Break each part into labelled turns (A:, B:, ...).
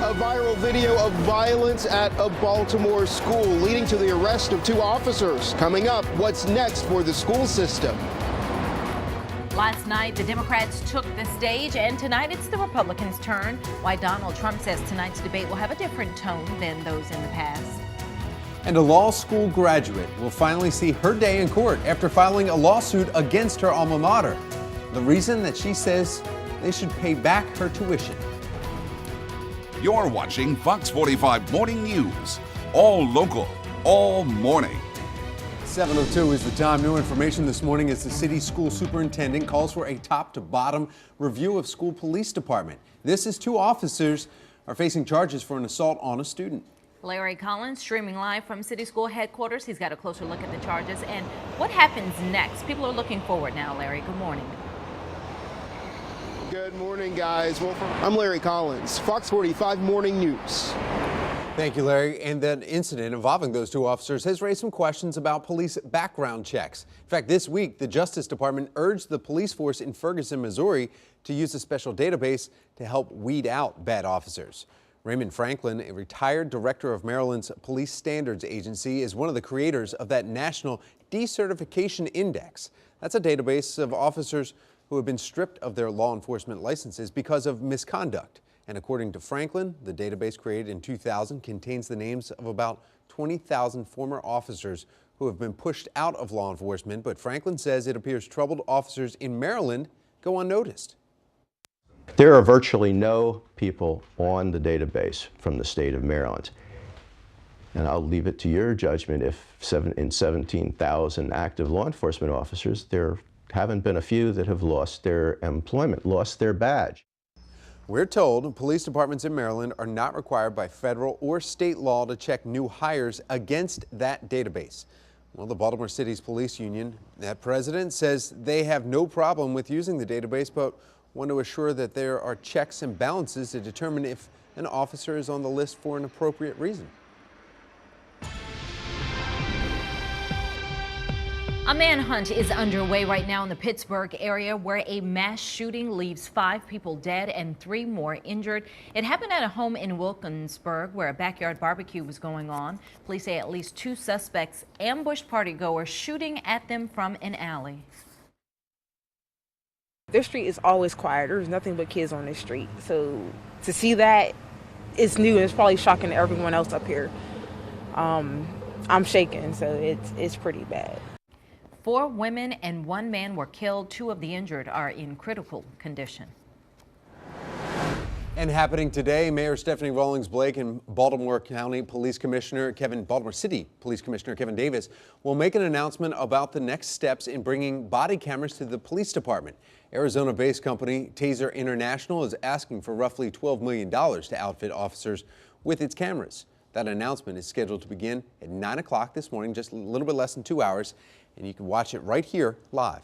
A: A viral video of violence at a Baltimore school leading to the arrest of 2 officers. Coming up, what's next for the school system?
B: Last night, the Democrats took the stage, and tonight it's the Republicans' turn. Why Donald Trump says tonight's debate will have a different tone than those in the past.
C: And a law school graduate will finally see her day in court after filing a lawsuit against her alma mater. The reason that she says they should pay back her tuition.
D: You're watching Fox 45 Morning News. All local, all morning.
C: 7:02 is the time. New information this morning as the city school superintendent calls for a top-to-bottom review of school police department. This is 2 officers are facing charges for an assault on a student.
B: Larry Collins streaming live from City School headquarters. He's got a closer look at the charges and what happens next. People are looking forward now, Larry. Good morning.
A: Good morning, guys. Well, I'm Larry Collins, Fox 45 Morning News.
C: Thank you, Larry. And that incident involving those 2 officers has raised some questions about police background checks. In fact, this week, the Justice Department urged the police force in Ferguson, Missouri, to use a special database to help weed out bad officers. Raymond Franklin, a retired director of Maryland's Police Standards Agency, is one of the creators of that National Decertification Index. That's a database of officers who have been stripped of their law enforcement licenses because of misconduct. And according to Franklin, the database created in 2000 contains the names of about 20,000 former officers who have been pushed out of law enforcement. But Franklin says it appears troubled officers in Maryland go unnoticed.
E: There are virtually no people on the database from the state of Maryland. And I'll leave it to your judgment if in 17,000 active law enforcement officers, there haven't been a few that have lost their employment, lost their badge.
C: We're told police departments in Maryland are not required by federal or state law to check new hires against that database. Well, the Baltimore City's police union, that president says they have no problem with using the database, but want to assure that there are checks and balances to determine if an officer is on the list for an appropriate reason.
B: A manhunt is underway right now in the Pittsburgh area where a mass shooting leaves 5 people dead and 3 more injured. It happened at a home in Wilkinsburg where a backyard barbecue was going on. Police say at least 2 suspects ambushed partygoers shooting at them from an alley.
F: Their street is always quiet. There's nothing but kids on this street. So to see that, it's new and it's probably shocking to everyone else up here. I'm shaken, so it's pretty bad.
B: 4 women and 1 man were killed. 2 of the injured are in critical condition.
C: And happening today, Mayor Stephanie Rawlings Blake and Baltimore City Police Commissioner Kevin Davis will make an announcement about the next steps in bringing body cameras to the police department. Arizona-based company Taser International is asking for roughly $12 million to outfit officers with its cameras. That announcement is scheduled to begin at 9 o'clock this morning, just a little bit less than 2 hours, and you can watch it right here live.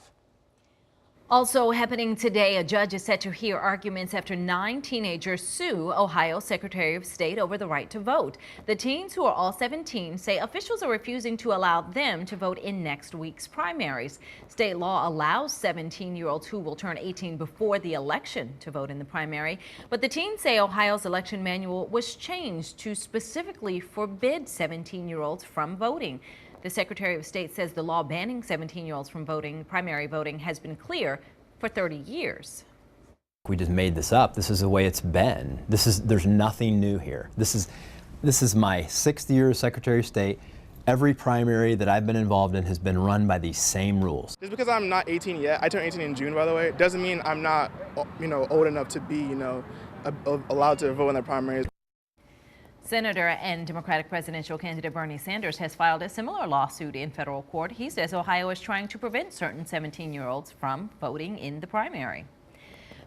B: Also happening today, a judge is set to hear arguments after 9 teenagers sue Ohio Secretary of State over the right to vote. The teens, who are all 17, say officials are refusing to allow them to vote in next week's primaries. State law allows 17-year-olds who will turn 18 before the election to vote in the primary. But the teens say Ohio's election manual was changed to specifically forbid 17-year-olds from voting. The Secretary of State says the law banning 17-year-olds from voting, primary voting, has been clear for 30 years.
G: We just made this up. This is the way it's been. There's nothing new here. This is my 6th year as Secretary of State. Every primary that I've been involved in has been run by these same rules.
H: Just because I'm not 18 yet, I turned 18 in June, by the way, doesn't mean I'm not, old enough to be, allowed to vote in the primaries.
B: Senator and Democratic presidential candidate Bernie Sanders has filed a similar lawsuit in federal court. He says Ohio is trying to prevent certain 17-year-olds from voting in the primary.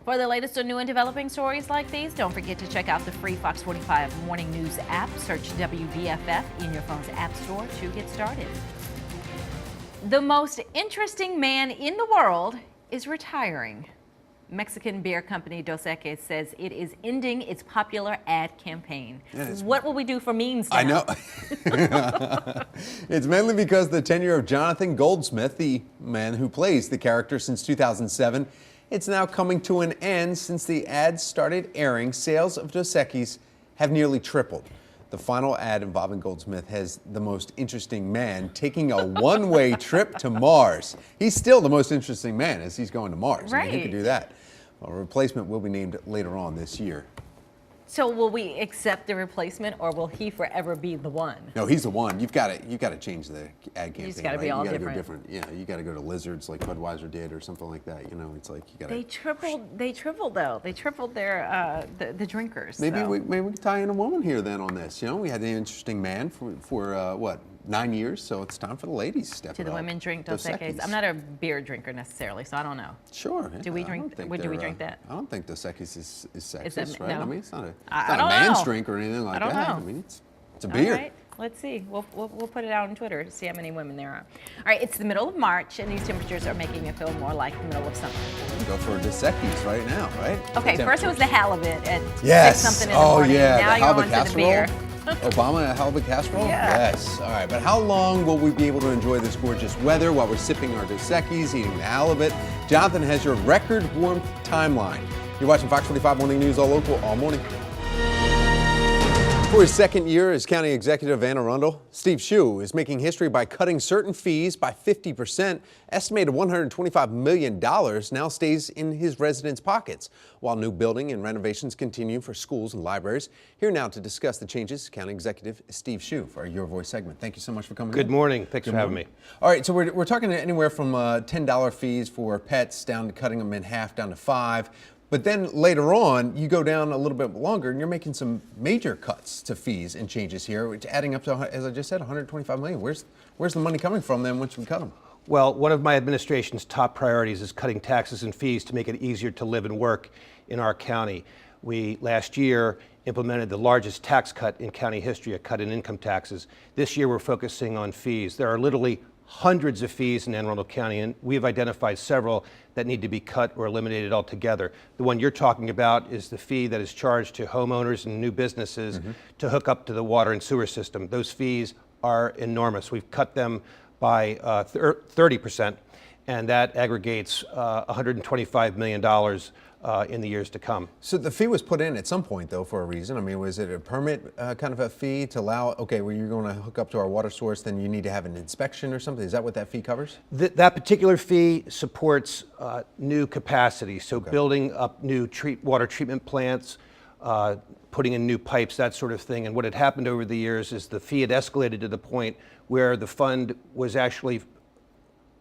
B: For the latest on new and developing stories like these, don't forget to check out the free Fox 45 Morning News app. Search WBFF in your phone's app store to get started. The most interesting man in the world is retiring. Mexican beer company Dos Equis says it is ending its popular ad campaign. What will we do for memes now?
C: I know. It's mainly because the tenure of Jonathan Goldsmith, the man who plays the character since 2007, it's now coming to an end since the ads started airing. Sales of Dos Equis have nearly tripled. The final ad involving Goldsmith has the most interesting man taking a one-way trip to Mars. He's still the most interesting man as he's going to Mars.
B: Right.
C: I mean, he could do that. Well, a replacement will be named later on this year.
B: So will we accept the replacement, or will he forever be the one?
C: No, he's the one. You've got to change the ad campaign.
B: just gotta be
C: right?
B: all
C: you gotta
B: different.
C: Go different. Yeah, you got to go to lizards like Budweiser did, or something like that. You know, it's like you got to.
B: They tripled though. They tripled their the drinkers.
C: Maybe
B: so.
C: we could tie in a woman here then on this. You know, we had the interesting man for what, 9 years. So it's time for the ladies to step
B: Do
C: it
B: the
C: up.
B: women drink Dos
C: Dos
B: Equis?
C: Equis.
B: I'm not a beer drinker necessarily, so I don't know.
C: Sure.
B: Do we
C: yeah, I
B: drink-
C: don't think
B: would we
C: they're,
B: drink that?
C: I don't think Dos Equis is sexist,
B: that-
C: right?
B: no?
C: I mean, it's not a,
B: I
C: it's not a
B: don't
C: man's
B: know.
C: drink or anything like
B: I don't
C: that.
B: know.
C: I mean, it's a
B: All
C: beer.
B: right, let's see. We'll put it out on Twitter to see how many women there are. All right, it's the middle of March, and these temperatures are making it feel more like the middle of summer.
C: Go for Dos Equis right now, right?
B: Okay,
C: The
B: first it was the halibut at
C: Yes.
B: 6 something in the
C: Oh
B: morning.
C: yeah.
B: Now
C: the
B: you're
C: halibut
B: on to the
C: casserole.
B: beer.
C: Obama a halibut casserole?
B: Yeah.
C: Yes. All right. But how long will we be able to enjoy this gorgeous weather while we're sipping our Dos Equis, eating the halibut? Jonathan has your record warmth timeline. You're watching Fox 45 Morning News, all local, all morning. For his second year as county executive of Anne Arundel, Steve Shue is making history by cutting certain fees by 50%. Estimated $125 million now stays in his residents' pockets, while new building and renovations continue for schools and libraries. Here now to discuss the changes, County Executive Steve Shue for our Your Voice segment. Thank you so much for coming.
I: Good morning. Thanks
C: Good
I: for having
C: morning.
I: me.
C: All right, so we're talking anywhere from $10 fees for pets down to cutting them in half down to $5. But then later on, you go down a little bit longer and you're making some major cuts to fees and changes here, which adding up to, as I just said, $125 million. Where's the money coming from then once we cut them?
I: Well, one of my administration's top priorities is cutting taxes and fees to make it easier to live and work in our county. We, last year, implemented the largest tax cut in county history, a cut in income taxes. This year, we're focusing on fees. There are literally hundreds of fees in Anne Arundel County, and we've identified several that need to be cut or eliminated altogether. The one you're talking about is the fee that is charged to homeowners and new businesses to hook up to the water and sewer system. Those fees are enormous. We've cut them by 30%, and that aggregates $125 million in the years to come.
C: So the fee was put in at some point, though, for a reason. I mean, was it a permit kind of a fee to allow, okay, well, you're going to hook up to our water source, then you need to have an inspection or something? Is that what that fee covers?
I: That particular fee supports new capacity, so building up new water treatment plants, putting in new pipes, that sort of thing. And what had happened over the years is the fee had escalated to the point where the fund was actually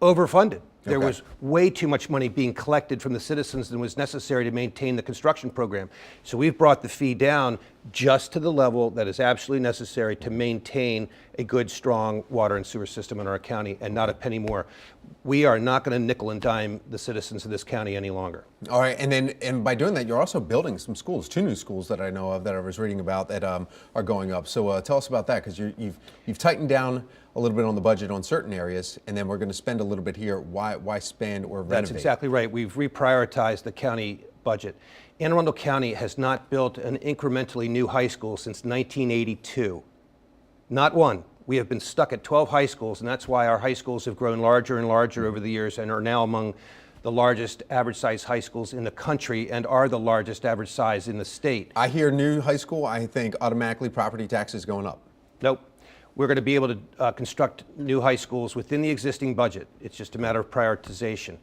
I: overfunded. There was way too much money being collected from the citizens than was necessary to maintain the construction program. So we've brought the fee down just to the level that is absolutely necessary to maintain a good, strong water and sewer system in our county, and not a penny more. We are not going to nickel and dime the citizens of this county any longer.
C: All right, and by doing that, you're also building some schools, 2 new schools that I know of that I was reading about that are going up. So tell us about that, because you've tightened down a little bit on the budget on certain areas, and then we're going to spend a little bit here. Why spend or renovate?
I: That's exactly right. We've reprioritized the county budget. Anne Arundel County has not built an incrementally new high school since 1982. Not one. We have been stuck at 12 high schools, and that's why our high schools have grown larger and larger over the years and are now among the largest average size high schools in the country and are the largest average size in the state.
C: I hear new high school, I think automatically property taxes going up.
I: Nope. We're going to be able to construct new high schools within the existing budget. It's just a matter of prioritization.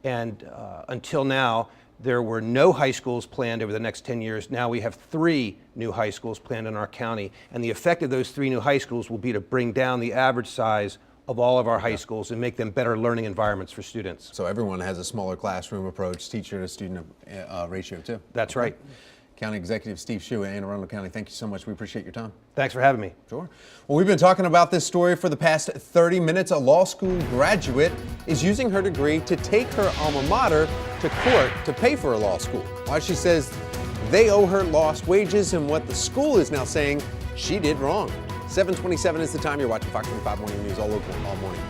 I: And until now, there were no high schools planned over the next 10 years. Now we have 3 new high schools planned in our county. And the effect of those 3 new high schools will be to bring down the average size of all of our high schools and make them better learning environments for students.
C: So everyone has a smaller classroom approach, teacher to student ratio too.
I: That's right.
C: County Executive Steve Shue, Anne Arundel County, thank you so much. We appreciate your time.
I: Thanks for having me.
C: Sure. Well, we've been talking about this story for the past 30 minutes. A law school graduate is using her degree to take her alma mater to court to pay for a law school. Why she says they owe her lost wages and what the school is now saying she did wrong. 7:27 is the time. You're watching Fox 45 Morning News, all local, all morning.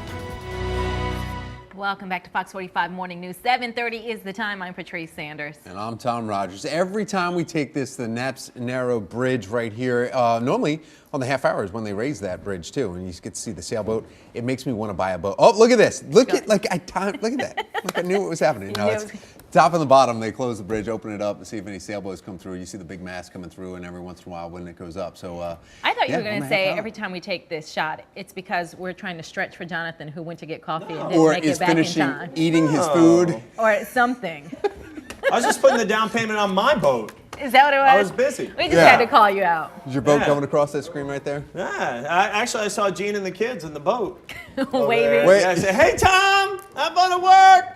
B: Welcome back to Fox 45 Morning News. 7:30 is the time. I'm Patrice Sanders.
C: And I'm Tom Rogers. Every time we take the Naps Narrow Bridge right here, normally on the half hour is when they raise that bridge too, and you get to see the sailboat. It makes me want to buy a boat. Oh, look at this! Look at that! Like I knew what was happening. No, it's Top and the bottom, they close the bridge, open it up, and see if any sailboats come through. You see the big mast coming through, and every once in a while when it goes up. So
B: I thought you were going to say
C: half hour.
B: every time we take this shot, it's because we're trying to stretch for Jonathan, who went to get coffee and didn't
C: Or
B: make
C: is
B: it back in
C: finishing
B: time.
C: eating his food.
B: Or something.
J: I was just putting the down payment on my boat.
B: Is that what it was?
J: I was busy.
B: We just had to call you out.
C: Is your boat
J: Yeah.
C: coming across that screen right there?
J: Yeah, I saw Gene and the kids in the boat.
B: Waving.
C: Wait.
J: Yeah, I said, "Hey Tom, I'm going to work."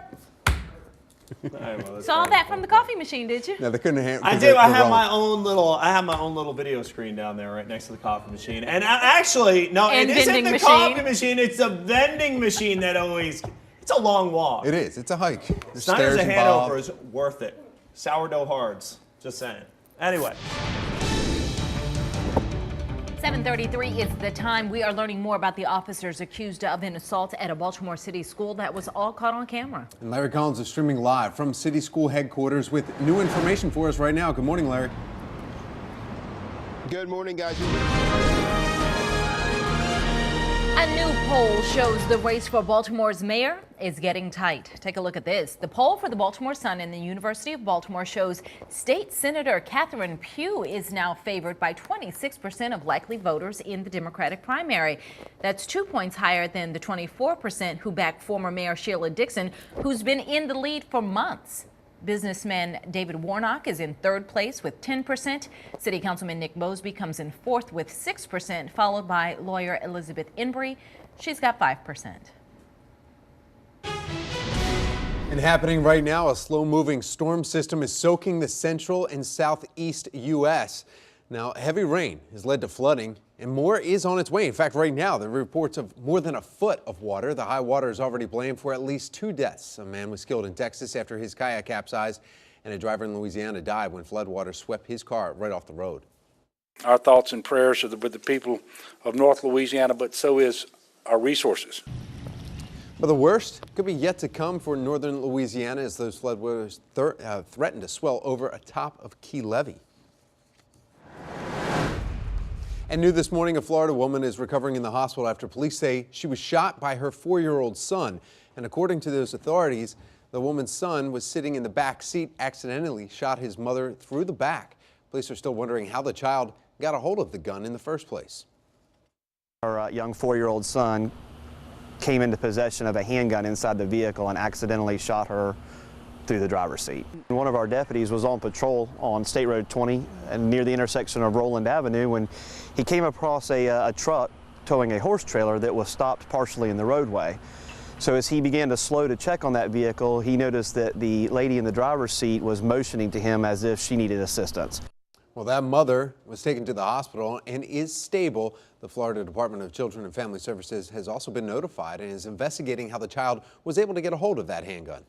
J: All right, well, that's
B: Saw
J: fine.
B: that from the coffee machine, did you?
C: No, they couldn't handle.
J: I do. I have my own little video screen down there right next to the coffee machine. And actually, no,
B: And
J: it isn't
B: vending
J: the
B: machine.
J: coffee machine. It's the vending machine that always. It's a long walk.
C: It is. It's a hike. There's
J: Snyder's
C: stairs
J: a
C: involved.
J: Hanover is worth it. Sourdough hards. Just saying. Anyway.
B: 7:33 is the time. We are learning more about the officers accused of an assault at a Baltimore City school that was all caught on camera.
C: And Larry Collins is streaming live from City School headquarters with new information for us right now. Good morning, Larry.
A: Good morning, guys.
B: A new poll shows the race for Baltimore's mayor is getting tight. Take a look at this. The poll for the Baltimore Sun and the University of Baltimore shows State Senator Catherine Pugh is now favored by 26% of likely voters in the Democratic primary. That's 2 points higher than the 24% who backed former Mayor Sheila Dixon, who's been in the lead for months. Businessman David Warnock is in third place with 10%. City Councilman Nick Mosby comes in fourth with 6%, followed by lawyer Elizabeth Embry. She's got 5%.
C: And happening right now, a slow-moving storm system is soaking the central and southeast U.S. Now, heavy rain has led to flooding, and more is on its way. In fact, right now, there are reports of more than a foot of water. The high water is already blamed for at least 2 deaths. A man was killed in Texas after his kayak capsized, and a driver in Louisiana died when floodwater swept his car right off the road.
K: Our thoughts and prayers are with the people of North Louisiana, but so is our resources.
C: But the worst could be yet to come for northern Louisiana as those floodwaters threaten to swell over atop of Key Levee. And new this morning, a Florida woman is recovering in the hospital after police say she was shot by her 4-year-old son. And according to those authorities, the woman's son was sitting in the back seat, accidentally shot his mother through the back. Police are still wondering how the child got a hold of the gun in the first place.
L: Our young 4-year-old son came into possession of a handgun inside the vehicle and accidentally shot her through the driver's seat. One of our deputies was on patrol on State Road 20 and near the intersection of Roland Avenue when he came across a truck towing a horse trailer that was stopped partially in the roadway. So as he began to slow to check on that vehicle, he noticed that the lady in the driver's seat was motioning to him as if she needed assistance.
C: Well, that mother was taken to the hospital and is stable. The Florida Department of Children and Family Services has also been notified and is investigating how the child was able to get a hold of that handgun.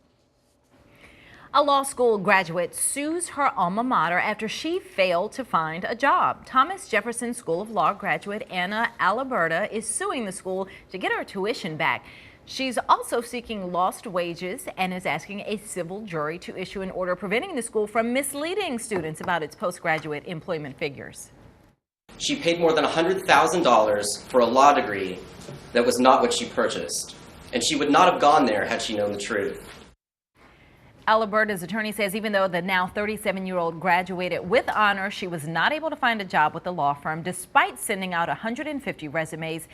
B: A law school graduate sues her alma mater after she failed to find a job. Thomas Jefferson School of Law graduate Anna Aliberta is suing the school to get her tuition back. She's also seeking lost wages and is asking a civil jury to issue an order preventing the school from misleading students about its postgraduate employment figures.
M: She paid more than $100,000 for a law degree that was not what she purchased, and she would not have gone there had she known the truth.
B: Aliberta's attorney says even though the now 37-year-old graduated with honor, she was not able to find a job with the law firm despite sending out 150 resumes.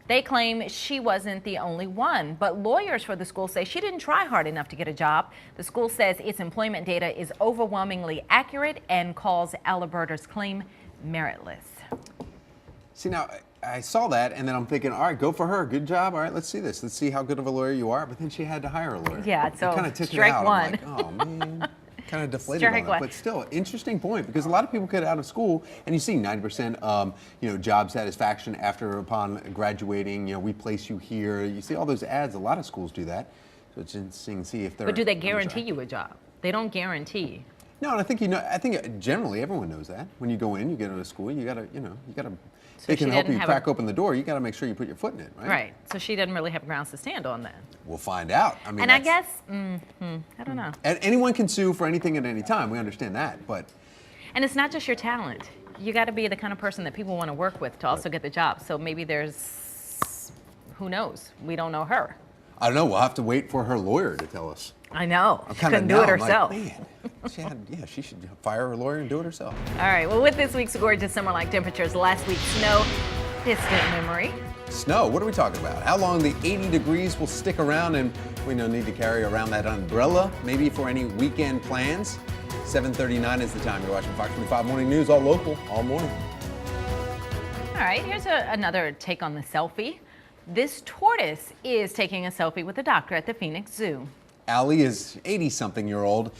B: They claim she wasn't the only one, but lawyers for the school say she didn't try hard enough to get a job. The school says its employment data is overwhelmingly accurate and calls Aliberta's claim meritless.
C: See, now, I saw that, and then I'm thinking, all right, go for her. Good job. All right, let's see this. Let's see how good of a lawyer you are. But then she had to hire a lawyer.
B: Yeah, so
C: kind of took
B: strike
C: it out.
B: one.
C: I'm like, oh, man. Kind of deflated
B: Strike
C: on
B: one.
C: it. But still, interesting point, because a lot of people get out of school, and you see 90% job satisfaction upon graduating. We place you here. You see all those ads. A lot of schools do that. So it's interesting to see if they're.
B: But do they guarantee you a job? They don't guarantee.
C: No, and I think generally everyone knows that. When you go in, you get into a school, you gotta.
B: So
C: they can
B: she
C: help
B: didn't
C: you
B: have
C: crack open the door. You gotta make sure you put your foot in it, right?
B: Right. So she didn't really have grounds to stand on that.
C: We'll find out. I mean,
B: And I guess, I don't know.
C: And anyone can sue for anything at any time. We understand that, but.
B: And it's not just your talent. You got to be the kind of person that people want to work with to also get the job. So maybe there's, who knows? We don't know her.
C: I don't know. We'll have to wait for her lawyer to tell us.
B: I know.
C: I'm
B: She
C: kinda
B: couldn't do it
C: now, I'm
B: herself.
C: Like, man, she should fire her lawyer and do it herself.
B: All right. Well, with this week's gorgeous summer-like temperatures, last week's snow, distant memory.
C: Snow, what are we talking about? How long the 80 degrees will stick around, and we don't need to carry around that umbrella, maybe for any weekend plans. 7:39 is the time. You're watching Fox 45 Morning News, all local, all morning.
B: All right, here's another take on the selfie. This tortoise is taking a selfie with a doctor at the Phoenix Zoo.
C: Allie is 80-something-year-old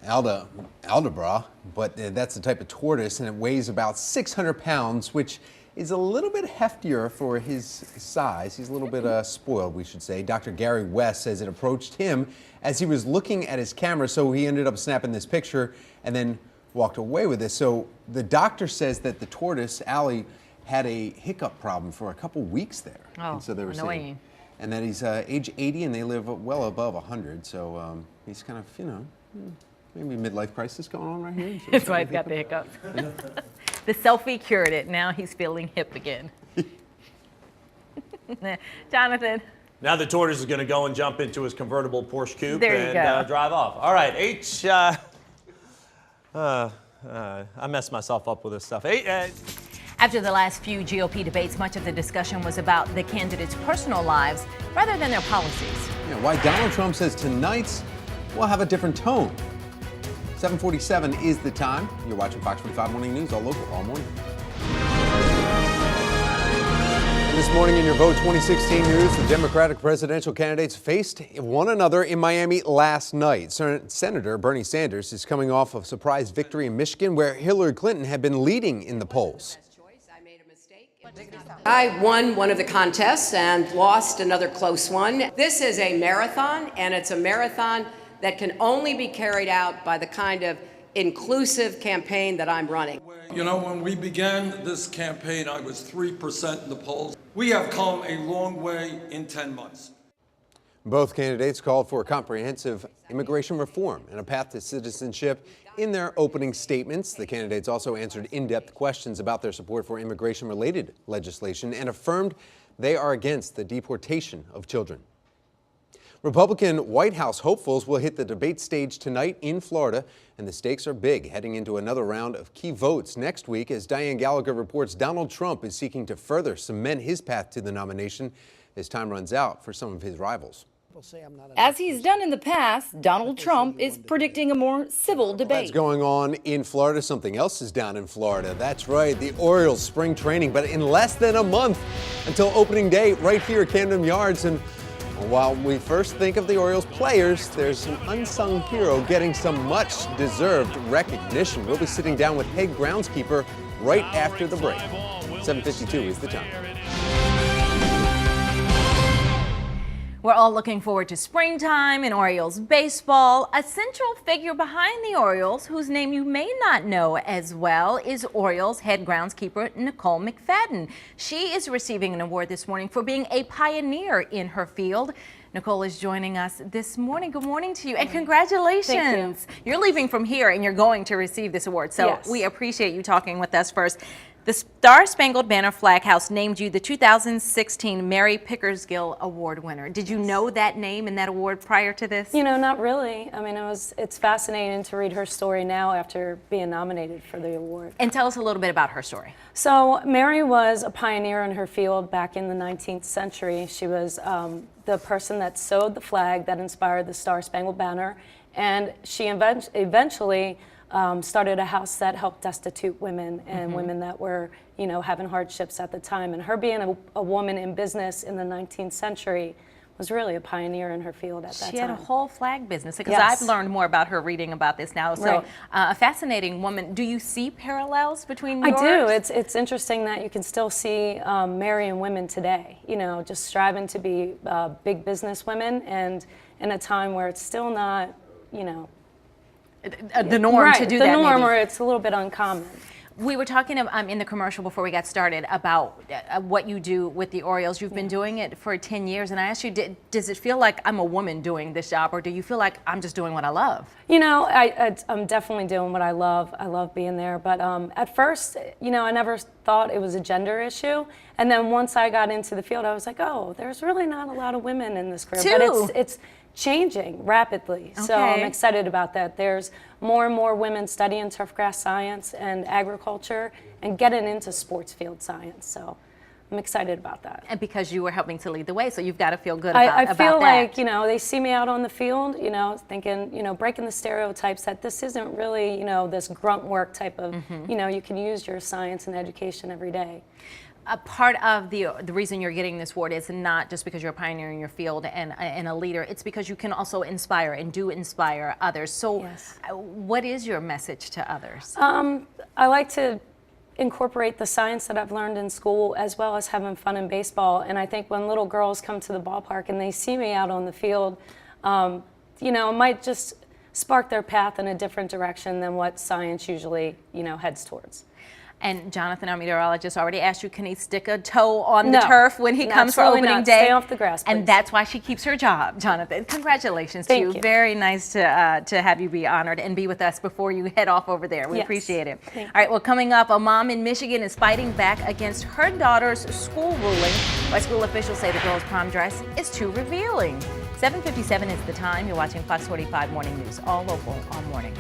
C: Aldebra, but that's the type of tortoise, and it weighs about 600 pounds, which is a little bit heftier for his size. He's a little bit spoiled, we should say. Dr. Gary West says it approached him as he was looking at his camera, so he ended up snapping this picture and then walked away with this. So the doctor says that the tortoise, Allie, had a hiccup problem for a couple weeks there.
B: Oh,
C: and so they were
B: annoying.
C: saying, and that he's age 80 and they live well above 100. So he's kind of, maybe midlife crisis going on right here. So
B: That's why he's got the hiccups. The selfie cured it. Now he's feeling hip again. Jonathan.
J: Now the tortoise is going to go and jump into his convertible Porsche coupe
B: and
J: drive off. All right, H. I messed myself up with this stuff.
B: After the last few GOP debates, much of the discussion was about the candidates' personal lives rather than their policies.
C: Yeah, why Donald Trump says tonight's will have a different tone. 7:47 is the time. You're watching Fox 45 Morning News, all local, all morning. And this morning in your Vote 2016 news, the Democratic presidential candidates faced one another in Miami last night. Senator Bernie Sanders is coming off a surprise victory in Michigan, where Hillary Clinton had been leading in the polls.
N: I won one of the contests and lost another close one. This is a marathon, and it's a marathon that can only be carried out by the kind of inclusive campaign that I'm running.
O: You know, when we began this campaign, I was 3% in the polls. We have come a long way in 10 months.
C: Both candidates called for comprehensive immigration reform and a path to citizenship in their opening statements. The candidates also answered in-depth questions about their support for immigration-related legislation and affirmed they are against the deportation of children. Republican White House hopefuls will hit the debate stage tonight in Florida, and the stakes are big heading into another round of key votes next week. As Diane Gallagher reports, Donald Trump is seeking to further cement his path to the nomination as time runs out for some of his rivals.
P: As he's done in the past, Donald Trump is predicting a more civil debate.
C: That's going on in Florida. Something else is down in Florida. That's right, the Orioles spring training, but in less than a month until opening day right here at Camden Yards. And while we first think of the Orioles players, there's an unsung hero getting some much-deserved recognition. We'll be sitting down with head groundskeeper right after the break. 7:52 is the time.
B: We're all looking forward to springtime and Orioles baseball. A central figure behind the Orioles, whose name you may not know as well, is Orioles head groundskeeper Nicole McFadden. She is receiving an award this morning for being a pioneer in her field. Nicole is joining us this morning. Good morning to you, and congratulations.
P: Thank you.
B: You're leaving from here and you're going to receive this award, so
P: Yes.
B: we appreciate you talking with us first. The Star-Spangled Banner Flag House named you the 2016 Mary Pickersgill Award winner. Did you know that name and that award prior to this?
P: You know, not really. I mean, it's fascinating to read her story now after being nominated for the award.
B: And tell us a little bit about her story.
P: So Mary was a pioneer in her field back in the 19th century. She was the person that sewed the flag that inspired the Star-Spangled Banner, and she eventually started a house that helped destitute women and women that were, having hardships at the time. And her being a woman in business in the 19th century was really a pioneer in her field at that time.
B: She had a whole flag business, because
P: Yes.
B: I've learned more about her reading about this now. So
P: Right.
B: A fascinating woman. Do you see parallels between yours?
P: I do. It's interesting that you can still see Mary and women today, just striving to be big business women, and in a time where it's still not,
B: the norm
P: right,
B: to do
P: the
B: that.
P: norm,
B: maybe.
P: or it's a little bit uncommon.
B: We were talking in the commercial before we got started about what you do with the Orioles. You've been doing it for 10 years, and I asked you, does it feel like I'm a woman doing this job, or do you feel like I'm just doing what I love?
P: You know, I'm definitely doing what I love. I love being there. But at first, you know, I never thought it was a gender issue. And then once I got into the field, I was like, oh, there's really not a lot of women in this career. But it's changing rapidly. So I'm excited about that. There's more and more women studying turfgrass science and agriculture and getting into sports field science. So I'm excited about that.
B: And because you were helping to lead the way, so you've got to feel good about that.
P: I feel like, you know, they see me out on the field, you know, thinking, you know, breaking the stereotypes that this isn't really, you know, this grunt work type of, you know, you can use your science and education every day.
B: A part of the reason you're getting this award is not just because you're a pioneer in your field and a leader. It's because you can also inspire and do inspire others. So what is your message to others?
P: I like to incorporate the science that I've learned in school as well as having fun in baseball. And I think when little girls come to the ballpark and they see me out on the field, you know, it might just spark their path in a different direction than what science usually, you know, heads towards.
B: And Jonathan, our meteorologist, already asked you, can he stick a toe on the turf when he comes for opening day?
P: Stay off the grass, please.
B: And that's why she keeps her job, Jonathan. Congratulations to you. Very nice to have you be honored and be with us before you head off over there. We appreciate it. All right, well, coming up, a mom in Michigan is fighting back against her daughter's school ruling. Why school officials say the girl's prom dress is too revealing. 7:57 is the time. You're watching Fox 45 Morning News, all local, all morning.